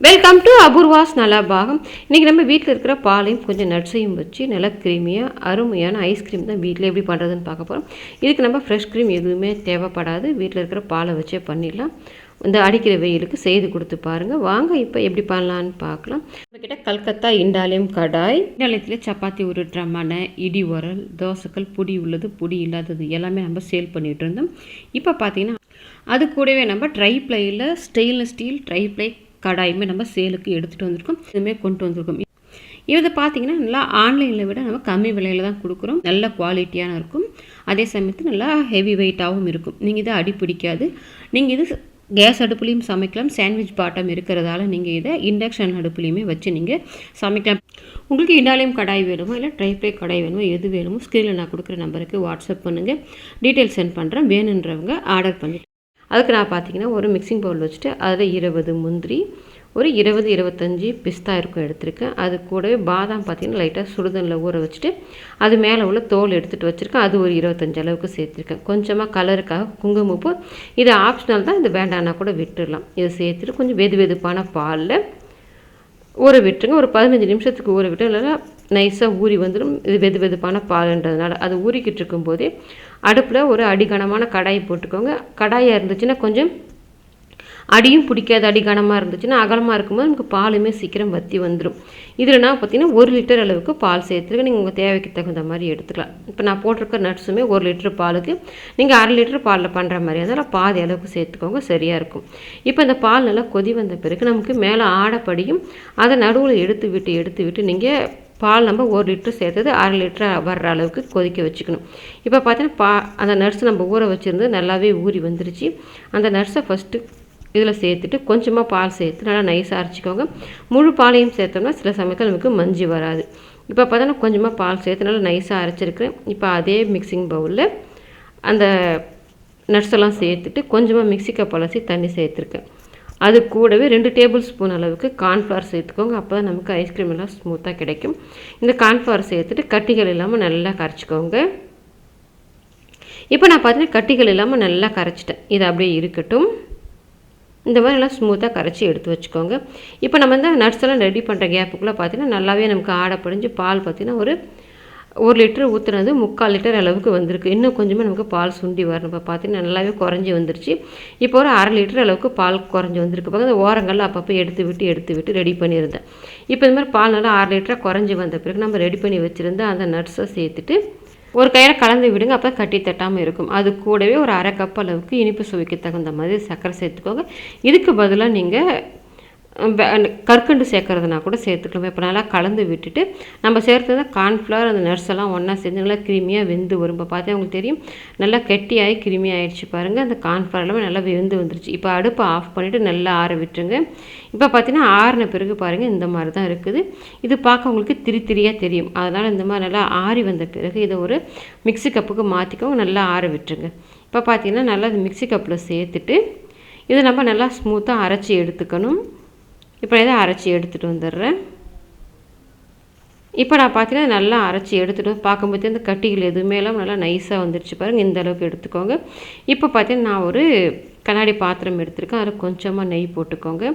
Welcome to Apoorva's Nalabagam. இன்றைக்கி நம்ம வீட்டில் இருக்கிற பாலையும் கொஞ்சம் நட்ஸையும் வச்சு நல்லா க்ரீமியாக அருமையான ஐஸ்கிரீம் தான் வீட்டில் எப்படி பண்ணுறதுன்னு பார்க்க போகிறோம். இதுக்கு நம்ம ஃப்ரெஷ் க்ரீம் எதுவுமே தேவைப்படாது, வீட்டில் இருக்கிற பாலை வச்சே பண்ணிடலாம். இந்த அடிக்கிற வெயிலுக்கு செய்து கொடுத்து பாருங்கள். வாங்க இப்போ எப்படி பண்ணலான்னு பார்க்கலாம். நம்மக்கிட்ட கல்கத்தா இண்டாலியம் கடாய், இண்டாலியத்தில் சப்பாத்தி உருட்டுற மனை, இடி உரல், தோசைக்கல், பொடி உள்ளது பொடி இல்லாதது எல்லாமே நம்ம சேல் பண்ணிகிட்டு இருந்தோம். இப்போ பார்த்தீங்கன்னா அது கூடவே நம்ம ட்ரை ப்ளையில் ஸ்டெயின்லெஸ் ஸ்டீல் ட்ரை ப்ளை கடாயுமே நம்ம சேலுக்கு எடுத்துகிட்டு வந்திருக்கோம், இதுவுமே கொண்டு வந்திருக்கோம். இதை பார்த்தீங்கன்னா நல்லா ஆன்லைனில் விட நம்ம கம்மி விலையில் தான் கொடுக்குறோம். நல்ல குவாலிட்டியான இருக்கும், அதே சமயத்தில் நல்லா ஹெவி வெயிட்டாகவும் இருக்கும். நீங்கள் இதை அடி பிடிக்காது. நீங்கள் இது கேஸ் அடுப்புலையும் சமைக்கலாம், சாண்ட்விச் பாட்டம் இருக்கிறதால நீங்கள் இதை இண்டக்ஷன் அடுப்புலையுமே வச்சு நீங்கள் சமைக்கலாம். உங்களுக்கு இண்டாலியம் கடாய் வேணுமோ இல்லை ட்ரை ப்ளை கடாய் வேணுமோ எது வேணுமோ ஸ்க்ரீனில் நான் கொடுக்குற நம்பருக்கு வாட்ஸ்அப் பண்ணுங்கள், டீட்டெயில் சென்ட் பண்ணுறேன். வேணுன்றவங்க ஆர்டர் பண்ணிவிட்டு அதுக்கு நான் பார்த்தீங்கன்னா ஒரு மிக்சிங் பவுல் வச்சுட்டு அதில் 20 முந்திரி, ஒரு 20-25 பிஸ்தா இருக்கும் எடுத்திருக்கேன். அது கூடவே பாதாம் பார்த்திங்கன்னா லைட்டாக சுடுதண்ணில் ஊற வச்சுட்டு அது மேலே உள்ள தோல் எடுத்துகிட்டு வச்சுருக்கேன். அது ஒரு 25 அளவுக்கு சேர்த்துருக்கேன். கொஞ்சமாக கலருக்காக குங்குமப்பூ, இது ஆப்ஷனல் தான், இது வேண்டான்னா கூட விட்டுடலாம். இதை சேர்த்துட்டு கொஞ்சம் வெதுவெதுப்பான பாலில் ஊற விட்டுருங்க. ஒரு 15 நிமிஷத்துக்கு ஊற விட்டு இல்லைன்னா நைஸாக ஊறி வந்துடும். இது வெதுவெதுப்பான பாலுன்றதுனால அது ஊறிக்கிட்டு இருக்கும்போதே அடுப்பில் ஒரு அடிகனமான கடாயை போட்டுக்கோங்க. கடாயாக இருந்துச்சுன்னா கொஞ்சம் அடியும் பிடிக்காது, அடிகனமாக இருந்துச்சுன்னா அகலமாக இருக்கும்போது நமக்கு பாலுமே சீக்கிரம் வற்றி வந்துடும். இதில் நான் பார்த்தீங்கன்னா 1 லிட்டர் அளவுக்கு பால் சேர்த்துருக்கேன். நீங்கள் உங்கள் தேவைக்கு தகுந்த மாதிரி எடுத்துக்கலாம். இப்போ நான் போட்டிருக்க நட்ஸுமே 1 லிட்டர் பாலுக்கு நீங்கள் 1/2 லிட்டர் பாலில் பண்ணுற மாதிரி இருந்தால் பாதி அளவுக்கு சேர்த்துக்கோங்க, சரியாக இருக்கும். இப்போ இந்த பால் நல்லா கொதி வந்த பிறகு நமக்கு மேலே ஆடப்படியும் அதை நடுவில் எடுத்து விட்டு நீங்கள் பால் நம்ம 1 லிட்டர் சேர்த்தது 1/2 லிட்டர் வர்ற அளவுக்கு கொதிக்க வச்சுக்கணும். இப்போ பார்த்தீங்கன்னா அந்த நட்ஸ் நம்ம ஊற வச்சுருந்து நல்லாவே ஊறி வந்துருச்சு. அந்த நட்ஸை ஃபஸ்ட்டு இதில் சேர்த்துட்டு கொஞ்சமாக பால் சேர்த்து நல்லா நைஸாக அரைச்சிக்கோங்க. முழு பாலையும் சேர்த்தோம்னா சில சமயத்தில் நமக்கு மஞ்சி வராது. இப்போ பார்த்தோன்னா கொஞ்சமாக பால் சேர்த்து நல்லா நைஸாக அரைச்சிருக்கிறேன். இப்போ அதே மிக்சிங் பவுலில் அந்த நட்ஸ் எல்லாம் சேர்த்துட்டு கொஞ்சமாக மிக்ஸி கப் அலசி தண்ணி சேர்த்துருக்கேன். அது கூடவே 2 டேபிள் ஸ்பூன் அளவுக்கு கார்ன்ஃப்ளவர் சேர்த்துக்கோங்க. அப்போ தான் நமக்கு ஐஸ்கிரீம் எல்லாம் ஸ்மூத்தாக கிடைக்கும். இந்த கார்ன்ஃப்ளவர் சேர்த்துட்டு கட்டிகள் இல்லாமல் நல்லா கரைச்சிக்கோங்க. இப்போ நான் பார்த்தீங்கன்னா கட்டிகள் இல்லாமல் நல்லா கரைச்சிட்டேன். இது அப்படியே இருக்கட்டும். இந்த மாதிரி நல்லா ஸ்மூத்தாக கரைச்சி எடுத்து வச்சுக்கோங்க. இப்போ நம்ம இந்த நட்ஸ் எல்லாம் ரெடி பண்ணுற கேப்புக்குள்ளே பார்த்தீங்கன்னா நல்லாவே நமக்கு ஆடை படிஞ்சு பால் பார்த்திங்கன்னா ஒரு 1 லிட்டர் ஊற்றுனது 3/4 லிட்டர் அளவுக்கு வந்திருக்கு. இன்னும் கொஞ்சமாக நமக்கு பால் சுண்டி வரணும். இப்போ பார்த்தீங்கன்னா நல்லாவே குறைஞ்சி வந்துருச்சு. இப்போ ஒரு 1/2 லிட்டர் அளவுக்கு பால் குறைஞ்சி வந்திருக்கு. பாருங்க, அந்த ஓரங்களில் அப்பப்போ எடுத்து விட்டு ரெடி பண்ணியிருந்தேன். இப்போ இந்த மாதிரி பால் நல்லா 1/2 லிட்டராக குறைஞ்சி வந்த பிறகு நம்ம ரெடி பண்ணி வச்சுருந்த அந்த நட்ஸை சேர்த்துட்டு ஒரு கையில் கலந்து விடுங்க. அப்போ கட்டி தட்டாமல் இருக்கும். அது கூடவே ஒரு 1/2 கப் அளவுக்கு இனிப்பு சுவைக்கு தகுந்த மாதிரி சர்க்கரை சேர்த்துக்கோங்க. இதுக்கு பதிலாக நீங்கள் கற்கண்டு சேர்க்குறதுனா கூட சேர்த்துக்கலாம். இப்போ நல்லா கலந்து விட்டுட்டு நம்ம சேர்த்தது கார்ன்ஃப்ளவர் அந்த நட்ஸ் எல்லாம் ஒன்றா சேர்ந்து நல்லா க்ரீமியாக வெந்து வரும். இப்போ பார்த்தா உங்களுக்கு தெரியும் நல்லா கெட்டியாகி க்ரீமியாக ஆகிடுச்சு பாருங்கள். அந்த கார்ன்ஃப்ளவர் எல்லாமே நல்லா வெந்து வந்துருச்சு. இப்போ அடுப்பை ஆஃப் பண்ணிவிட்டு நல்லா ஆற விட்டுருங்க. இப்போ பார்த்தீங்கன்னா ஆறின பிறகு பாருங்கள் இந்த மாதிரி தான் இருக்குது. இது பார்க்க உங்களுக்கு திரியாக தெரியும். அதனால் இந்த மாதிரி நல்லா ஆறி வந்த பிறகு இதை ஒரு மிக்ஸி கப்புக்கு மாற்றிக்கோங்க. நல்லா ஆற விட்டுருங்க. இப்போ பார்த்தீங்கன்னா நல்லா அது மிக்ஸி கப்பில் சேர்த்துட்டு இதை நம்ம நல்லா ஸ்மூத்தாக அரைச்சி எடுத்துக்கணும். இப்போ இதை அரைச்சி எடுத்துகிட்டு வந்துடுறேன். இப்போ நான் பார்த்தீங்கன்னா நல்லா அரைச்சி எடுத்துகிட்டு பார்க்கும்போது இந்த கட்டிகள் எதுவுமே எல்லாம் நல்லா நைஸாக வந்துடுச்சு பாருங்கள். இந்த அளவுக்கு எடுத்துக்கோங்க. இப்போ பார்த்தீங்கன்னா நான் ஒரு கண்ணாடி பாத்திரம் எடுத்துருக்கேன். அதில் கொஞ்சமாக நெய் போட்டுக்கோங்க.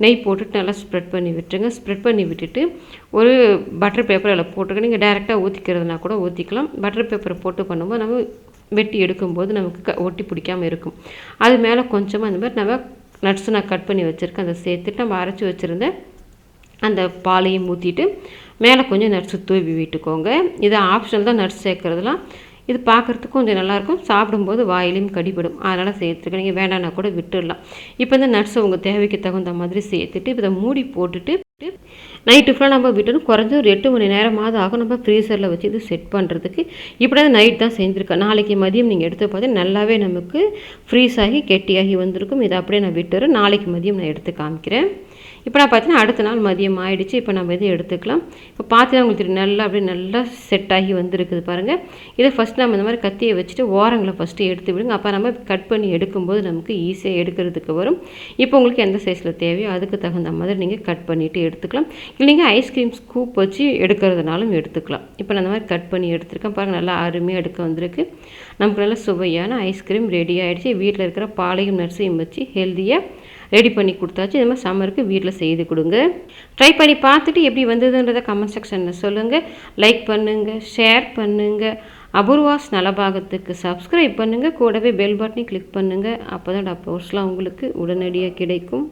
நெய் போட்டுட்டு நல்லா ஸ்ப்ரெட் பண்ணி விட்டுருங்க. ஸ்ப்ரெட் பண்ணி விட்டுட்டு ஒரு பட்டர் பேப்பர் அதில் போட்டுக்க. நீங்கள் டேரெக்டாக ஊற்றிக்கிறதுனா கூட ஊற்றிக்கலாம். பட்டர் பேப்பரை போட்டு பண்ணும்போது நம்ம வெட்டி எடுக்கும்போது நமக்கு ஒட்டி பிடிக்காமல் இருக்கும். அது மேலே கொஞ்சமாக இந்த மாதிரி நம்ம நட்ஸு நான் கட் பண்ணி வச்சுருக்கேன். அதை சேர்த்துட்டு நம்ம அரைச்சி வச்சுருந்த அந்த பாலையும் ஊற்றிட்டு மேலே கொஞ்சம் நட்ஸு தூவி விட்டுக்கோங்க. இது ஆப்ஷனல் தான் நட்ஸ் சேர்க்குறதுலாம். இது பார்க்குறதுக்கு கொஞ்சம் நல்லாயிருக்கும், சாப்பிடும்போது வாயிலையும் கடிபடும். அதனால் சேர்த்துக்க. நீங்கள் வேண்டாம்னா கூட விட்டுடலாம். இப்போ இந்த நட்ஸை உங்கள் தேவைக்கு தகுந்த மாதிரி சேர்த்துட்டு இப்போ இதை மூடி போட்டுட்டு நைட்டு ஃபுல்லாக நம்ம விட்டுணும். குறைஞ்ச ஒரு 8 மணி நேரமாவது ஆகும் நம்ம ஃப்ரீசரில் வச்சு இது செட் பண்ணுறதுக்கு. இப்படி தான் நைட் தான் செஞ்சுருக்கேன். நாளைக்கு மதியம் நீங்கள் எடுத்து பார்த்து நல்லாவே நமக்கு ஃப்ரீஸ் ஆகி கெட்டியாகி வந்திருக்கும். இதை அப்படியே நான் விட்டுறேன். நாளைக்கு மதியம் நான் எடுத்து காமிக்கிறேன். இப்போ நான் பார்த்தீங்கன்னா அடுத்த நாள் மதியம் ஆகிடுச்சு. இப்போ நம்ம இதை எடுத்துக்கலாம். இப்போ பார்த்தீங்கன்னா உங்களுக்கு நல்லா அப்படியே நல்லா செட் ஆகி வந்துருக்குது பாருங்கள். இதை ஃபஸ்ட் நம்ம இந்த மாதிரி கத்தியை வச்சுட்டு ஓரங்களை ஃபஸ்ட்டு எடுத்து விடுங்க. அப்போ நம்ம கட் பண்ணி எடுக்கும்போது நமக்கு ஈஸியாக எடுக்கிறதுக்கு வரும். இப்போ உங்களுக்கு எந்த சைஸில் தேவையோ அதுக்கு தகுந்த மாதிரி நீங்கள் கட் பண்ணிவிட்டு எடுத்துக்கலாம். இல்லை நீங்கள் ஐஸ்கிரீம் ஸ்கூப் வச்சு எடுக்கிறதுனாலும் எடுத்துக்கலாம். இப்போ நான் அந்த மாதிரி கட் பண்ணி எடுத்துருக்கேன் பாருங்கள். நல்லா அருமையாக எடுக்க வந்திருக்கு. நமக்கு நல்லா சுவையான ஐஸ்கிரீம் ரெடி ஆகிடுச்சு. வீட்டில் இருக்கிற பாலையும் நட்ஸையும் வச்சு ஹெல்த்தியாக ரெடி பண்ணி கொடுத்தாச்சு. இது மாதிரி சம்மருக்கு வீட்டில் செய்து கொடுங்க. ட்ரை பண்ணி பார்த்துட்டு எப்படி வந்ததுன்றதை கமெண்ட் செக்ஷனில் சொல்லுங்கள். லைக் பண்ணுங்கள், ஷேர் பண்ணுங்கள். அபூர்வாஸ் நலபாகத்துக்கு சப்ஸ்கிரைப் பண்ணுங்கள். கூடவே பெல் பட்டனை கிளிக் பண்ணுங்கள். அப்போ தான் போஸ்ட்லாம் உங்களுக்கு உடனடியாக கிடைக்கும்.